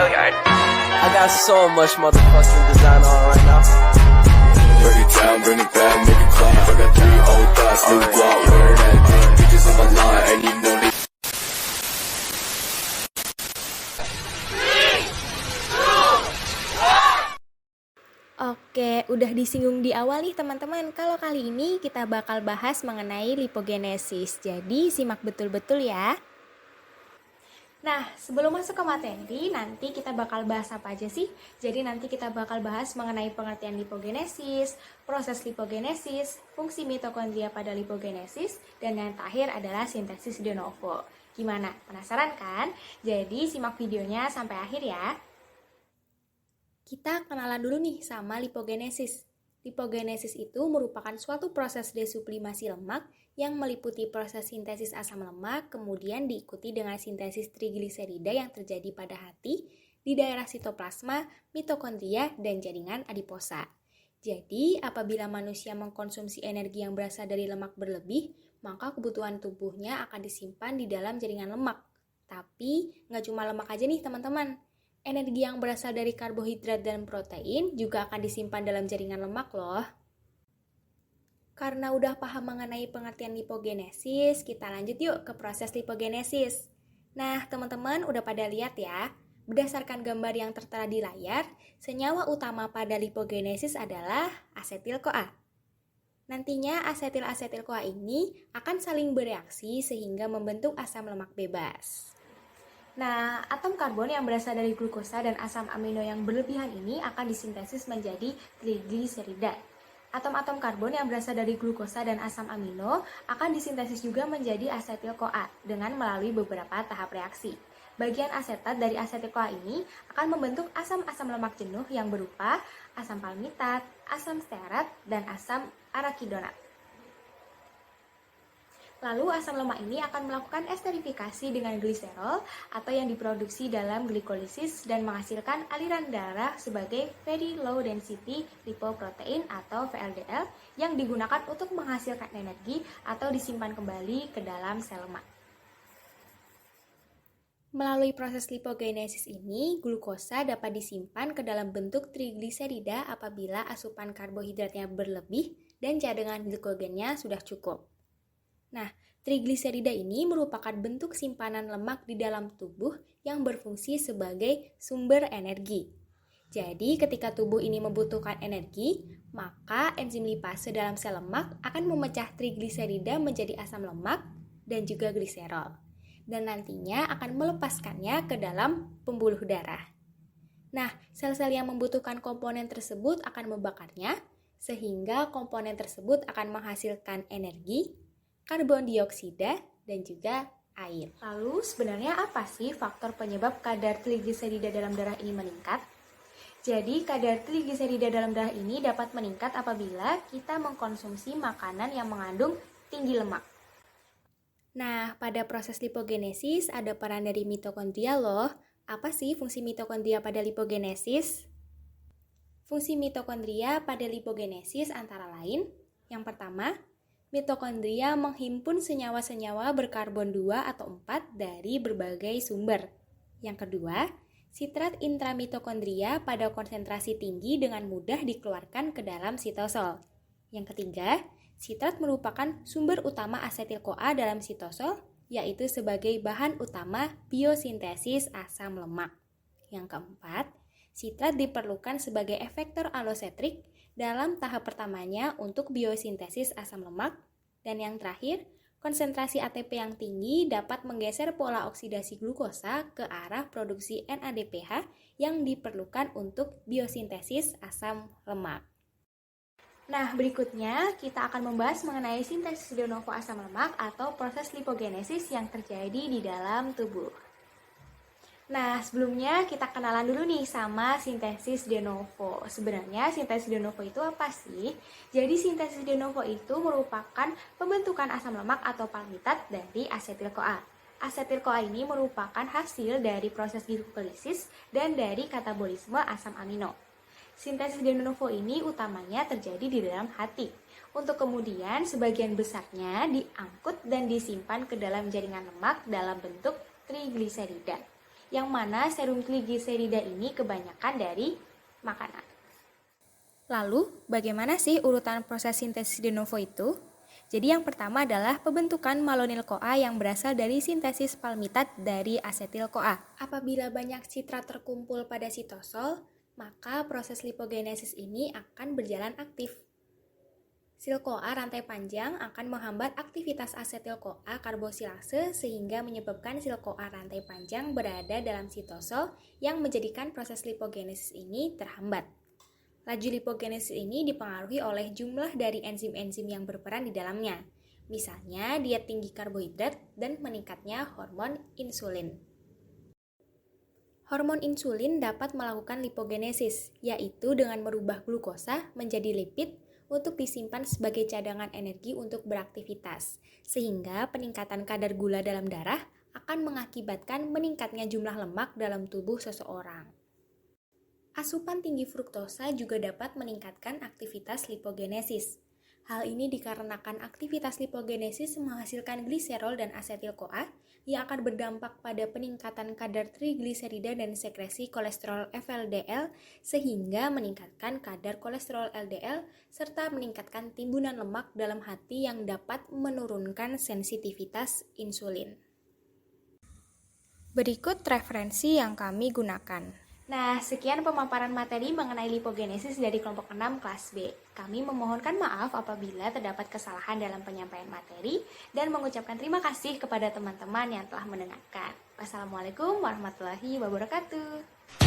Hilliard. I got so much motherfucking design on right now. Break it down, bring it back, make it clap. I got 3 old thoughts, new block, wear that thing. Bitches on my line, and you know they. Oke, udah disinggung di awal nih teman-teman. Kalau kali ini kita bakal bahas mengenai lipogenesis. Jadi simak betul-betul ya. Nah, sebelum masuk ke materi, nanti kita bakal bahas apa aja sih? Jadi nanti kita bakal bahas mengenai pengertian lipogenesis, proses lipogenesis, fungsi mitokondria pada lipogenesis, dan yang terakhir adalah sintesis de novo. Gimana? Penasaran kan? Jadi simak videonya sampai akhir ya. Kita kenalan dulu nih sama lipogenesis. Lipogenesis itu merupakan suatu proses desublimasi lemak yang meliputi proses sintesis asam lemak, kemudian diikuti dengan sintesis trigliserida yang terjadi pada hati, di daerah sitoplasma, mitokondria, dan jaringan adiposa. Jadi, apabila manusia mengkonsumsi energi yang berasal dari lemak berlebih, maka kebutuhan tubuhnya akan disimpan di dalam jaringan lemak. Tapi, nggak cuma lemak aja nih teman-teman. Energi yang berasal dari karbohidrat dan protein juga akan disimpan dalam jaringan lemak loh. Karena udah paham mengenai pengertian lipogenesis, kita lanjut yuk ke proses lipogenesis. Nah, teman-teman udah pada lihat ya, berdasarkan gambar yang tertera di layar, senyawa utama pada lipogenesis adalah asetil-CoA. Nantinya asetil-asetil-CoA ini akan saling bereaksi sehingga membentuk asam lemak bebas. Nah, atom karbon yang berasal dari glukosa dan asam amino yang berlebihan ini akan disintesis menjadi trigliserida. Atom-atom karbon yang berasal dari glukosa dan asam amino akan disintesis juga menjadi asetil-CoA dengan melalui beberapa tahap reaksi. Bagian asetat dari asetil-CoA ini akan membentuk asam-asam lemak jenuh yang berupa asam palmitat, asam stearat, dan asam arakidonat. Lalu asam lemak ini akan melakukan esterifikasi dengan gliserol atau yang diproduksi dalam glikolisis dan menghasilkan aliran darah sebagai very low density lipoprotein atau VLDL yang digunakan untuk menghasilkan energi atau disimpan kembali ke dalam sel lemak. Melalui proses lipogenesis ini, glukosa dapat disimpan ke dalam bentuk trigliserida apabila asupan karbohidratnya berlebih dan cadangan glikogennya sudah cukup. Nah, trigliserida ini merupakan bentuk simpanan lemak di dalam tubuh yang berfungsi sebagai sumber energi. Jadi, ketika tubuh ini membutuhkan energi, maka enzim lipase dalam sel lemak akan memecah trigliserida menjadi asam lemak dan juga gliserol. Dan nantinya akan melepaskannya ke dalam pembuluh darah. Nah, sel-sel yang membutuhkan komponen tersebut akan membakarnya, sehingga komponen tersebut akan menghasilkan energi, karbon dioksida, dan juga air. Lalu sebenarnya apa sih faktor penyebab kadar trigliserida dalam darah ini meningkat? Jadi kadar trigliserida dalam darah ini dapat meningkat apabila kita mengkonsumsi makanan yang mengandung tinggi lemak. Nah, pada proses lipogenesis ada peran dari mitokondria loh. Apa sih fungsi mitokondria pada lipogenesis? Fungsi mitokondria pada lipogenesis antara lain, yang pertama, mitokondria menghimpun senyawa-senyawa berkarbon 2 atau 4 dari berbagai sumber. Yang kedua, sitrat intramitokondria pada konsentrasi tinggi dengan mudah dikeluarkan ke dalam sitosol. Yang ketiga, sitrat merupakan sumber utama asetil-CoA dalam sitosol, yaitu sebagai bahan utama biosintesis asam lemak. Yang keempat, sitrat diperlukan sebagai efektor alosetrik dalam tahap pertamanya untuk biosintesis asam lemak, dan yang terakhir, konsentrasi ATP yang tinggi dapat menggeser pola oksidasi glukosa ke arah produksi NADPH yang diperlukan untuk biosintesis asam lemak. Nah, berikutnya kita akan membahas mengenai sintesis de novo asam lemak atau proses lipogenesis yang terjadi di dalam tubuh. Nah, sebelumnya kita kenalan dulu nih sama sintesis de novo. Sebenarnya sintesis de novo itu apa sih? Jadi sintesis de novo itu merupakan pembentukan asam lemak atau palmitat dari asetil-CoA. Asetil-CoA ini merupakan hasil dari proses glikolisis dan dari katabolisme asam amino. Sintesis de novo ini utamanya terjadi di dalam hati. Untuk kemudian sebagian besarnya diangkut dan disimpan ke dalam jaringan lemak dalam bentuk trigliserida. yang mana serum trigliserida ini kebanyakan dari makanan. Lalu, bagaimana sih urutan proses sintesis de novo itu? Jadi yang pertama adalah pembentukan malonyl-CoA yang berasal dari sintesis palmitat dari asetil-CoA. Apabila banyak citrat terkumpul pada sitosol, maka proses lipogenesis ini akan berjalan aktif. Sil-CoA rantai panjang akan menghambat aktivitas asetil-CoA karbosilase sehingga menyebabkan sil-CoA rantai panjang berada dalam sitosol yang menjadikan proses lipogenesis ini terhambat. Laju lipogenesis ini dipengaruhi oleh jumlah dari enzim-enzim yang berperan di dalamnya, misalnya diet tinggi karbohidrat dan meningkatnya hormon insulin. Hormon insulin dapat melakukan lipogenesis, yaitu dengan merubah glukosa menjadi lipid untuk disimpan sebagai cadangan energi untuk beraktivitas, sehingga peningkatan kadar gula dalam darah akan mengakibatkan meningkatnya jumlah lemak dalam tubuh seseorang. Asupan tinggi fruktosa juga dapat meningkatkan aktivitas lipogenesis. Hal ini dikarenakan aktivitas lipogenesis menghasilkan gliserol dan asetil-CoA yang akan berdampak pada peningkatan kadar trigliserida dan sekresi kolesterol FLDL sehingga meningkatkan kadar kolesterol LDL serta meningkatkan timbunan lemak dalam hati yang dapat menurunkan sensitivitas insulin. Berikut referensi yang kami gunakan. Nah, sekian pemaparan materi mengenai lipogenesis dari kelompok 6 kelas B. Kami memohonkan maaf apabila terdapat kesalahan dalam penyampaian materi dan mengucapkan terima kasih kepada teman-teman yang telah mendengarkan. Wassalamualaikum warahmatullahi wabarakatuh.